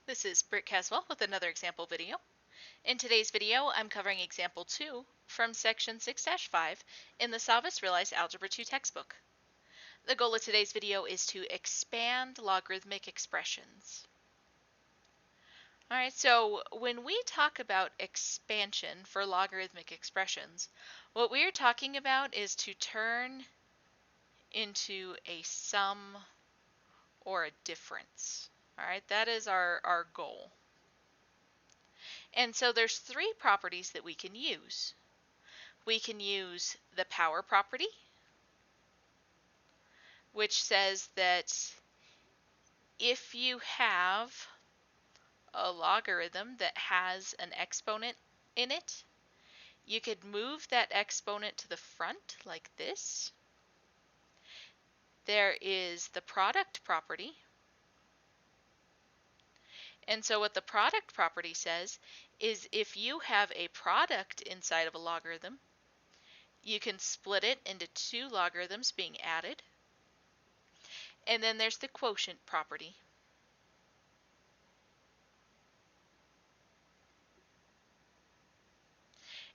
This is Britt Caswell with another example video. In today's video, I'm covering example 2 from section 6-5 in the SavvasRealize Algebra 2 textbook. The goal of today's video is to expand logarithmic expressions. Alright, so when we talk about expansion for logarithmic expressions, what we are talking about is to turn into a sum or a difference. Alright, that is our goal. And so there's three properties that we can use. We can use the power property, which says that if you have a logarithm that has an exponent in it, you could move that exponent to the front like this. There is the product property. And so what the product property says is if you have a product inside of a logarithm, you can split it into two logarithms being added. And then there's the quotient property.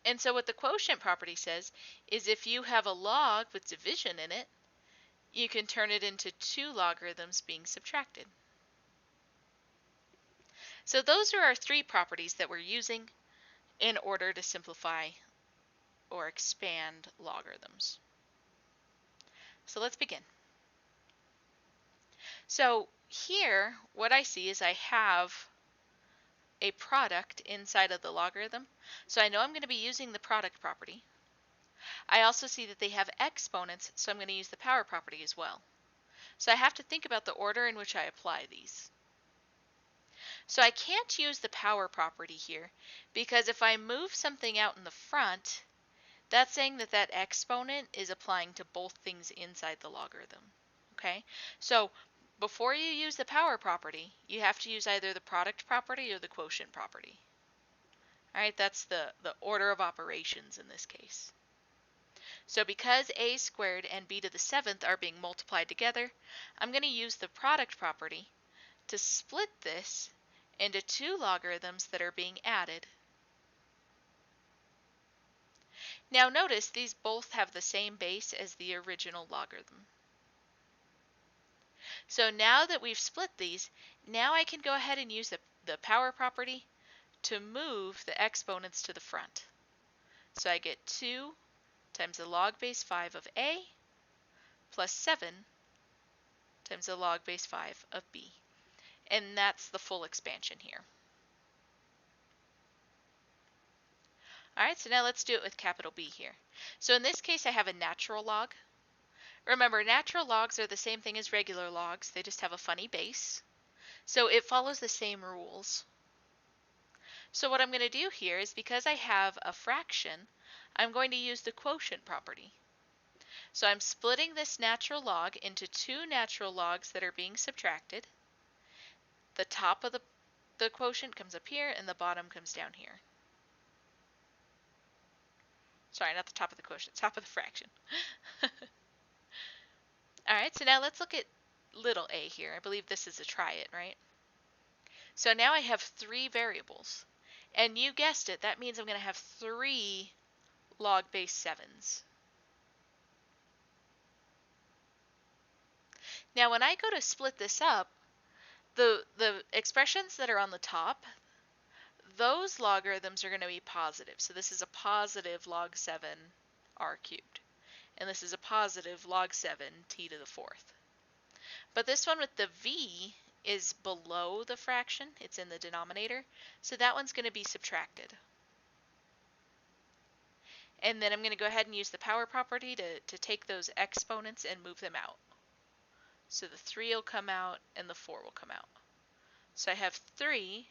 And so what the quotient property says is if you have a log with division in it, you can turn it into two logarithms being subtracted. So those are our three properties that we're using in order to simplify or expand logarithms. So let's begin. So here, what I see is I have a product inside of the logarithm. So I know I'm going to be using the product property. I also see that they have exponents, so I'm going to use the power property as well. So I have to think about the order in which I apply these. So I can't use the power property here because if I move something out in the front, that's saying that that exponent is applying to both things inside the logarithm. Okay, so before you use the power property, you have to use either the product property or the quotient property. All right, that's the order of operations in this case. So because a squared and b to the 7th are being multiplied together, I'm going to use the product property to split this into two logarithms that are being added. Now notice these both have the same base as the original logarithm. So now that we've split these, now I can go ahead and use the power property to move the exponents to the front. So I get 2 times the log base 5 of a plus 7 times the log base 5 of b. And that's the full expansion here. Alright, so now let's do it with capital B here. So in this case I have a natural log. Remember, natural logs are the same thing as regular logs, they just have a funny base. So it follows the same rules. So what I'm going to do here is because I have a fraction, I'm going to use the quotient property. So I'm splitting this natural log into two natural logs that are being subtracted. The top of the quotient comes up here and the bottom comes down here. Sorry, not the top of the quotient, top of the fraction. Alright, so now let's look at little a here. I believe this is a try it, right? So now I have three variables. And you guessed it, that means I'm going to have three log base 7s. Now when I go to split this up, the expressions that are on the top, those logarithms are going to be positive. So this is a positive log 7 r cubed. And this is a positive log 7 t to the 4th. But this one with the v is below the fraction. It's in the denominator. So that one's going to be subtracted. And then I'm going to go ahead and use the power property to take those exponents and move them out. So the 3 will come out and the 4 will come out. So I have 3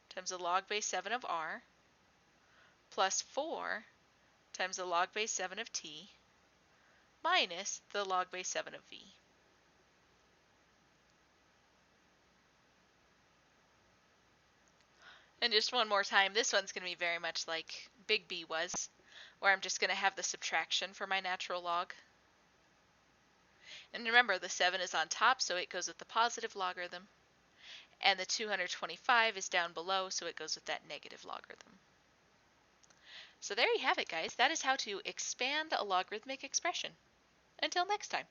times the log base 7 of r plus 4 times the log base 7 of t minus the log base 7 of v. And just one more time, this one's going to be very much like big B was, where I'm just going to have the subtraction for my natural log. And remember, the 7 is on top, so it goes with the positive logarithm. And the 225 is down below, so it goes with that negative logarithm. So there you have it, guys. That is how to expand a logarithmic expression. Until next time.